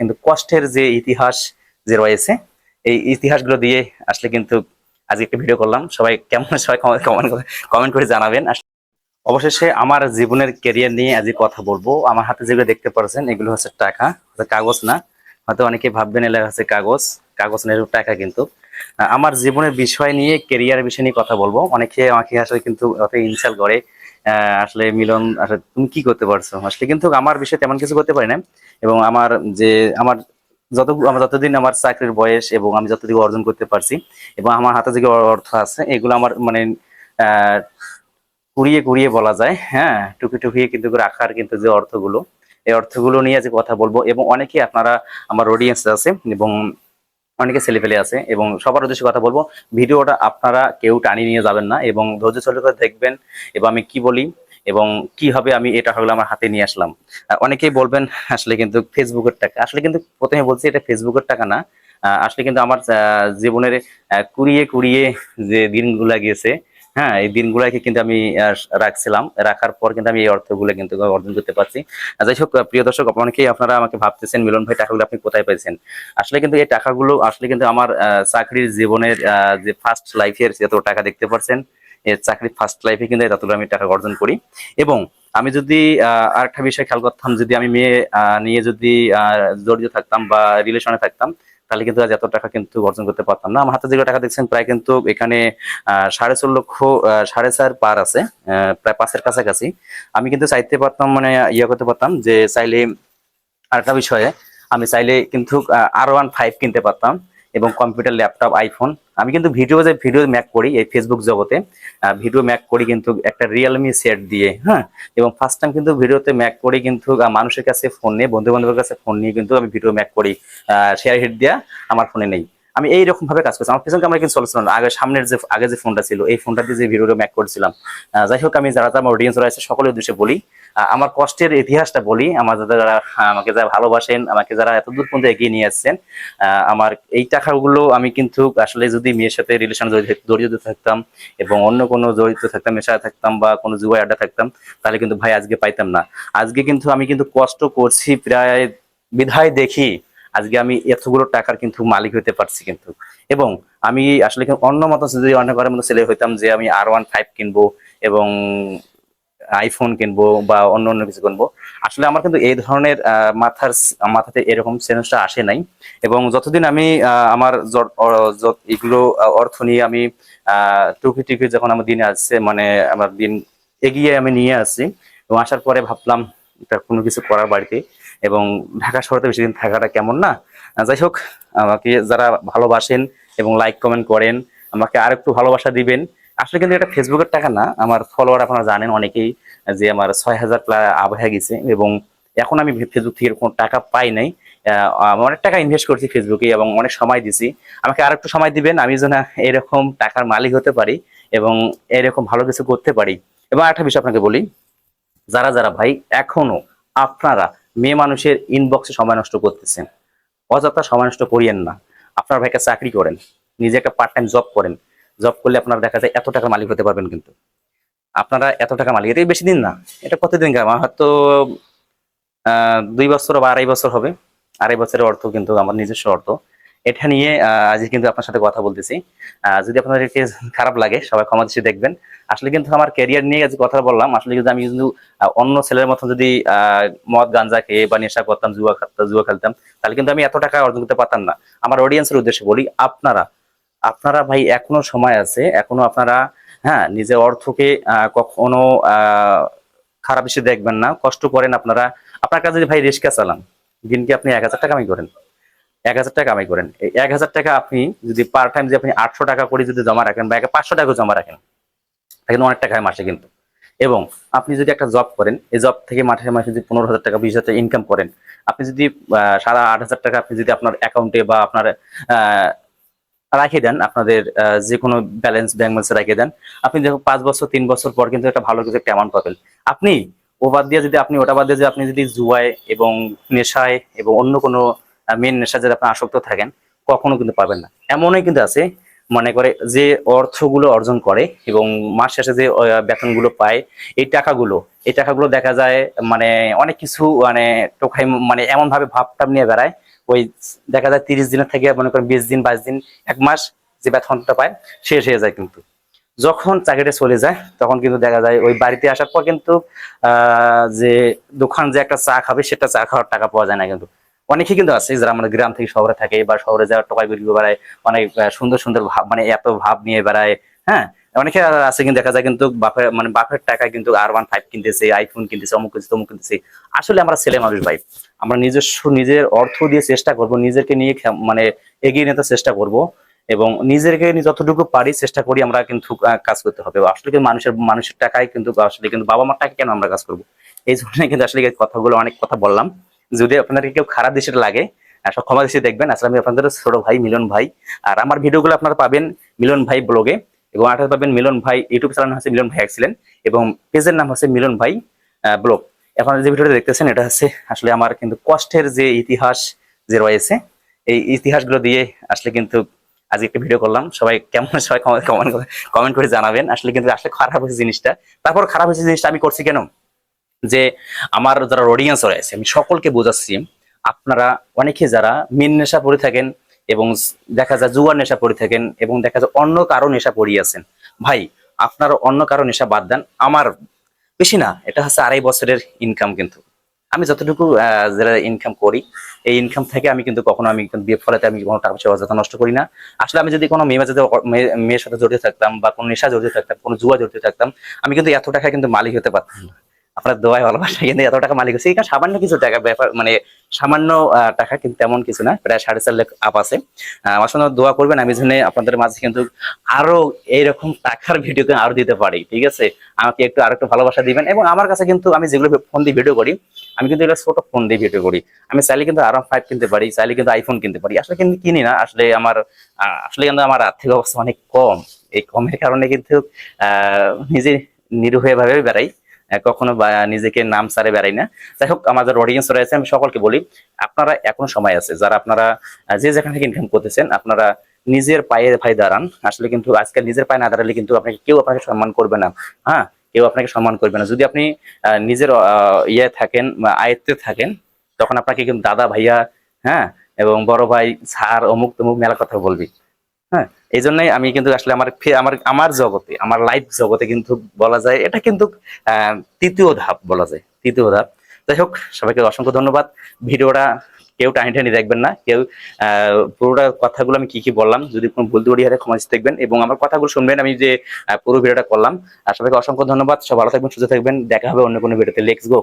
কিন্তু কষ্টের যে ইতিহাস যে রয়েছে এই ইতিহাসগুলো দিয়ে আসলে কিন্তু আজকে একটা ভিডিও করলাম। সবাই কেমন, সবাই কমেন্ট করে জানাবেন। অবশেষে আমার জীবনের ক্যারিয়ার নিয়ে আজকে কথা বলবো। আমার হাতে যেগুলো দেখতে পাচ্ছেন এগুলো হচ্ছে টাকা, কাগজ না। হয়তো অনেকে ভাববেন এলা হচ্ছে কাগজ, কাগজ না, টাকা। কিন্তু আমার জীবনের বিষয় নিয়ে, ক্যারিয়ার বিষয় নিয়ে কথা বলবো। অনেকে আমাকে আসলে কিন্তু ইনসাল্ট করে, আসলে মিলন আসলে তুমি কি করতে পারছো। আসলে কিন্তু আমার বিষয়ে তেমন কিছু করতে পারি না। এবং আমার যে আমার আমার যতদিন আমার চাকরির বয়স এবং আমি যতদিন অর্জন করতে পারছি এবং আমার হাতে যে অর্থ আছে এগুলো আমার মানে আহ কুড়িয়ে কুড়িয়ে বলা যায়, হ্যাঁ, টুকি টুকিয়ে কিন্তু রাখার কিন্তু যে অর্থগুলো, এই অর্থগুলো নিয়ে যে কথা বলবো। এবং অনেকে আপনারা আমার অডিয়েন্স আছে এবং অনেকে ছেলেপেলে আছে এবং সবার উদ্দেশ্যে কথা বলবো। ভিডিওটা আপনারা কেউ টানিয়ে নিয়ে যাবেন না এবং ধৈর্য সহকারে দেখবেন এবং আমি কি বলি এবং কিভাবে আমি এই টাকাগুলো আমার হাতে নিয়ে আসলাম। অনেকেই বলবেন আসলে কিন্তু ফেসবুকের টাকা। আসলে কিন্তু প্রথমে বলছি এটা ফেসবুকের টাকা না। আসলে কিন্তু আমার জীবনের কুড়িয়ে কুড়িয়ে যে দিনগুলা গেছে, হ্যাঁ, এই দিনগুলাকে কিন্তু আমি রাখছিলাম। রাখার পর কিন্তু আমি এই অর্থগুলো কিন্তু অর্জন করতে পারছি। যাই হোক, প্রিয় দর্শক, অনেকেই আপনারা আমাকে ভাবতেছেন মিলন ভাই টাকাগুলো আপনি কোথায় পাইছেন। আসলে কিন্তু এই টাকাগুলো আসলে কিন্তু আমার চাকরির জীবনের যে ফার্স্ট লাইফের যত টাকা দেখতে পাচ্ছেন, এই চাকরির ফার্স্ট লাইফে কিন্তু এতগুলো আমি টাকা অর্জন করি। এবং আমি যদি আরেকটা বিষয় খেয়াল করতাম, যদি আমি মেয়ে নিয়ে যদি জড়িত থাকতাম বা রিলেশনে থাকতাম, তাহলে কিন্তু আজ এত টাকা কিন্তু অর্জন করতে পারতাম না। আমার হাতে যেগুলো টাকা দেখছেন প্রায় কিন্তু এখানে 4.5 লক্ষ, 4.5 পার আছে, প্রায় 5-এর কাছাকাছি। আমি কিন্তু চাইতে পারতাম, মানে ইয়ে করতে পারতাম যে চাইলে আরেকটা বিষয়ে আমি চাইলে কিন্তু R15 কিনতে পারতাম এবং কম্পিউটার, ল্যাপটপ, আইফোন। আমি কিন্তু ভিডিও ম্যাক করি এই ফেসবুক জগতে, ভিডিও ম্যাক করি কিন্তু একটা রিয়েলমি সেট দিয়ে, হ্যাঁ। এবং ফার্স্ট টাইম কিন্তু ভিডিওতে ম্যাক করি কিন্তু মানুষের কাছে ফোন নিয়ে, বন্ধু বান্ধবের কাছে ফোন নিয়ে কিন্তু আমি ভিডিও ম্যাক করি, শেয়ার হিট দেওয়া আমার ফোনে নেই। আমি এইরকম ভাবে কাজ করছি। আমার পিছন ক্যামেরা কিন্তু চলছিল না, আগে সামনের যে আগে যে ফোনটা ছিল এই ফোনটা দিয়ে যে ভিডিওটা ম্যাক করছিলাম। যাই হোক, আমি যারা আমার অডিয়েন্স রয়েছে সকলের উদ্দেশ্যে বলি, আমার কষ্টের ইতিহাসটা বলি। আমার যারা আমাকে যারা ভালোবাসেন, আমাকে যারা এতদূর পর্যন্ত এগিয়ে নিয়ে আসছেন, আমার এই টাকাগুলো আমি কিন্তু আসলে যদি মেয়ের সাথে রিলেশন জড়িত থাকতাম এবং অন্য কোনো জড়িত থাকতাম, নেশায় থাকতাম বা কোনো জুয়ায় আড্ডা থাকতাম, তাহলে কিন্তু ভাই আজকে পাইতাম না। আজকে কিন্তু আমি কিন্তু কষ্ট করছি প্রায় বিধায় দেখি আজকে আমি এতগুলো টাকার কিন্তু মালিক হতে পারছি কিন্তু। এবং আমি আসলে অন্য মতো যদি অন্য ঘরের মতো ছেলে হইতাম যে আমি R15 কিনবো এবং আইফোন কিনবো বা অন্য অন্য কিছু কিনবো, আসলে আমার কিন্তু এই ধরনের মাথাতে এরকম সেন্সটা আসে নাই। এবং যতদিন আমি আমার এগুলো অর্থ নিয়ে আমি টুকি টুকি যখন আমার দিনে আসছে, মানে আমার দিন এগিয়ে আমি নিয়ে আসছি এবং আসার পরে ভাবলাম এটা কোনো কিছু করার বাড়িতে। এবং ঢাকা শহরে বেশি দিন থাকাটা কেমন না। যাই হোক, আমাকে যারা ভালোবাসেন এবং লাইক কমেন্ট করেন, আমাকে আর একটু ভালোবাসা দিবেন। আসলে কিন্তু এটা ফেসবুকের টাকা না। আমার ফলোয়ার আপনারা জানেন অনেকেই যে আমার 6,000 প্রায় আপ হয়ে গেছে এবং এখন আমি ফেসবুক থেকে কোনো টাকা পাই নাই। আমি অনেক টাকা ইনভেস্ট করছি ফেসবুকে এবং অনেক সময় দিছি। আমাকে আর একটু সময় দিবেন, আমি যেন এরকম টাকার মালিক হতে পারি এবং এরকম ভালো কিছু করতে পারি। এবং একটা বিষয় আপনাকে বলি, যারা যারা ভাই এখনো আপনারা মেয়ে মানুষের ইনবক্সে সময় নষ্ট করতেছেন, অযথা সময় নষ্ট করিয়েন না। আপনার ভাইকে চাকরি করেন, নিজে একটা পার্ট টাইম জব করেন। জব করলে আপনারা দেখা যায় এত টাকার মালিক হতে পারবেন কিন্তু। আপনারা এত টাকা মালিক, এটা বেশি দিন না, এটা কতদিন আমার হয়তো 2 বছর বা 2.5 বছর হবে। 2.5 বছরের অর্থ কিন্তু আমার নিজস্ব অর্থ। এটা নিয়ে আজ কিন্তু আপনার সাথে কথা বলতেছি। যদি আপনাদের একটু খারাপ লাগে সবাই ক্ষমা দৃষ্টিতে দেখবেন। আসলে কিন্তু আমার ক্যারিয়ার নিয়ে আজ কথা বললাম। আসলে কিন্তু আমি কিন্তু অন্য ছেলের মতো যদি মদ গাঞ্জা খেয়ে বা নেশা করতাম, জুয়া খেলতাম, তাহলে কিন্তু আমি এত টাকা অর্জন করতে পারতাম না। আমার অডিয়েন্সের উদ্দেশ্যে বলি, আপনারা আপনারা ভাই এখনো সময় আছে, এখনো আপনারা, হ্যাঁ, নিজের অর্থকে কখনো খারাপ হিসেবে দেখবেন না। কষ্ট করেন আপনারা। আপনার কাছে যদি ভাই রিক্সা চালান, দিনকে আপনি 1,000 টাকা কামাই করেন, 1,000 টাকা কামাই করেন, এই 1,000 টাকা আপনি যদি পার টাইম যে আপনি 800 টাকা করে যদি জমা রাখেন বা 500 টাকা জমা রাখেন, তাহলে অনেক টাকা হয় মাসে কিন্তু। এবং আপনি যদি একটা জব করেন, এই জব থেকে মাসে মাসে যদি 15,000 টাকা 20,000 টাকা ইনকাম করেন, আপনি যদি 8,500 টাকা আপনি যদি আপনার অ্যাকাউন্টে বা আপনার আহ রাখে দেন, আপনাদের যে কোনো ব্যালেন্স ব্যাংক ব্যালেন্সে রেখে দেন, আপনি দেখুন 5 বছর 3 বছর পর কিন্তু একটা ভালো কিছু একটা অ্যামাউন্ট পাবেন। আপনি ও বাদ দিয়ে যদি আপনি ওটা বাদ দিয়ে যে আপনি যদি জুয়ায় এবং নেশায় এবং অন্য কোনো মেন নেশা যদি আপনি আসক্ত থাকেন, কখনো কিন্তু পাবেন না। এমনই কিন্তু আছে, মনে করে যে অর্থগুলো অর্জন করে এবং মাস শেষে যে বেতনগুলো পায়, এই টাকাগুলো দেখা যায় মানে অনেক কিছু মানে টোকাই, মানে এমন ভাবে ভাবটাব নিয়ে বেড়ায় ওই দেখা যায় 30 দিনের থেকে মনে করেন 20 দিন 22 দিন 1 মাস যে বেতনটা পায় শেষ হয়ে যায়। কিন্তু যখন চাকরিটা চলে যায় তখন কিন্তু দেখা যায় ওই বাড়িতে আসার পর কিন্তু যে দোকান যে একটা চা খাবে সেটা চা খাওয়ার টাকা পাওয়া যায় না। কিন্তু অনেকেই কিন্তু আছে যারা আমাদের গ্রাম থেকে শহরে থাকে বা শহরে যাওয়ার টাকা ঘুরে বেড়ায়, অনেক সুন্দর সুন্দর ভাব মানে এত ভাব নিয়ে বেড়ায়। হ্যাঁ, অনেকে আছে কিন্তু দেখা যায় কিন্তু বাপের টাকায় কিন্তু R15 কিনতেছে, আইফোন কিনতেছে, অমুক কিনতেছে তমুক কিনতেছে। আসলে আমরা ছেলে মানুষ ভাই, আমরা নিজের অর্থ দিয়ে চেষ্টা করব, নিজেকে নিয়ে মানে এগিয়ে নিতে চেষ্টা করব এবং নিজেকে যতটুকু পারি চেষ্টা করি আমরা কিন্তু কাজ করতে হবে। আসলে কিন্তু মানুষের টাকায় কিন্তু আসলে কিন্তু বাবা মার টাকা কেন আমরা কাজ করব? এই জন্য কিন্তু আসলে এই কথাগুলো অনেক কথা বললাম। যদি আপনাদেরকে কেউ খারাপ দৃষ্টিতে লাগে সব ক্ষমা দৃষ্টিতে দেখবেন। আসলে আমি আপনাদের ছোট ভাই মিলন ভাই, আর আমার ভিডিওগুলো আপনারা পাবেন মিলন ভাই ব্লগে এবং আরেকটা পাবেন মিলন ভাই ইউটিউব চ্যানেল হচ্ছে মিলন ভাই এক্সিলেন্ট এবং পেজের নাম হচ্ছে মিলন ভাই ব্লগ। এখন যে ভিডিওটা দেখতেছেন এটা হচ্ছে আসলে আমার কিন্তু কষ্টের যে ইতিহাস যে রয়েছে এই ইতিহাসগুলো দিয়ে আসলে কিন্তু আজকে একটা ভিডিও করলাম। সবাই কেমন, সবাই কমেন্ট করে জানাবেন। আসলে কিন্তু আসলে খারাপ হয়েছে জিনিসটা, তারপর খারাপ হয়েছে জিনিসটা আমি করছি কেন, যে আমার যারা অডিয়েন্স রয়েছে আমি সকলকে বোঝাচ্ছি, আপনারা অনেকে যারা মিন নেশা পড়ে থাকেন এবং দেখা যায় জুয়ার নেশা পড়ে থাকেন এবং দেখা যায় অন্য কারো নেশা পড়িয়েছেন, ভাই আপনারা অন্য কারো নেশা বাদ দেন। আমার বেশি না, এটা হচ্ছে 2.5 বছরের ইনকাম। কিন্তু আমি যতটুকু যারা ইনকাম করি এই ইনকাম থেকে আমি কিন্তু কখনো আমি ফলাতে আমি কোনো টাকা পয়সা অযথা নষ্ট করি না। আসলে আমি যদি কোনো মেয়ের সাথে জড়িত থাকতাম বা কোনো নেশা জড়িত থাকতাম, কোনো জুয়া জড়িত থাকতাম, আমি কিন্তু এত টাকা কিন্তু মালিক হতে পারতাম না। আপনার দোয়ায় ভালোবাসা কিন্তু এত টাকা মালিক হচ্ছে, এখানে সামান্য কিছু টাকা ব্যাপার, মানে সামান্য টাকা কিন্তু তেমন কিছু না, প্রায় 4.5 লাখ আপ আছে। আমার সঙ্গে দোয়া করবেন, আমি জন্য আপনাদের মাঝে কিন্তু আরো এইরকম টাকার ভিডিও আরো দিতে পারি। ঠিক আছে, আমাকে আর একটু ভালোবাসা দিবেন। এবং আমার কাছে কিন্তু আমি যেগুলো ফোন দিয়ে ভিডিও করি, আমি কিন্তু এগুলো ছোট ফোন দিয়ে ভিডিও করি। আমি চাইলে কিন্তু R15 কিনতে পারি, চাইলে কিন্তু আইফোন কিনতে পারি, আসলে কিন্তু কিনি না। আসলে কিন্তু আমার আর্থিক অবস্থা অনেক কম। এই কমের কারণে কিন্তু নিজে নিরীহ ভাবে বেড়াই, কখনো নিজেকে নাম সারে বেড়াই না। যাই হোক, আমাদের অডিয়েন্স রয়েছে, আমি সকলকে বলি আপনারা এখনো সময় আছে, যারা আপনারা যে যেখান থেকে ইনকাম করতেছেন আপনারা নিজের পায়ে ভাই দাঁড়ান। আসলে কিন্তু আজকাল নিজের পায়ে না দাঁড়ালে কিন্তু আপনাকে সম্মান করবে না। হ্যাঁ, কেউ আপনাকে সম্মান করবে না। যদি আপনি নিজের ইয়ে থাকেন, আয়ত্তে থাকেন, তখন আপনাকে কিন্তু দাদা ভাইয়া, হ্যাঁ, এবং বড় ভাই স্যার অমুক তমুক মেলা কথা বলবি। হ্যাঁ, এই জন্যই আমি কিন্তু আসলে আমার জগতে, আমার লাইফ জগতে কিন্তু বলা যায় এটা কিন্তু তৃতীয় ধাপ বলা যায়, তৃতীয় ধাপ। যাই হোক, সবাইকে অসংখ্য ধন্যবাদ। ভিডিওটা কেউ টানি টানি দেখবেন না, কেউ পুরোটা কথাগুলো আমি কি কি বললাম যদি কোনো ভুল ত্রুটি হয় ক্ষমা দেখবেন এবং আমার কথাগুলো শুনবেন আমি যে পুরো ভিডিওটা করলাম। আর সবাইকে অসংখ্য ধন্যবাদ। সব ভালো থাকবেন, সুস্থ থাকবেন, দেখা হবে অন্য কোনো ভিডিওতে। Let's go.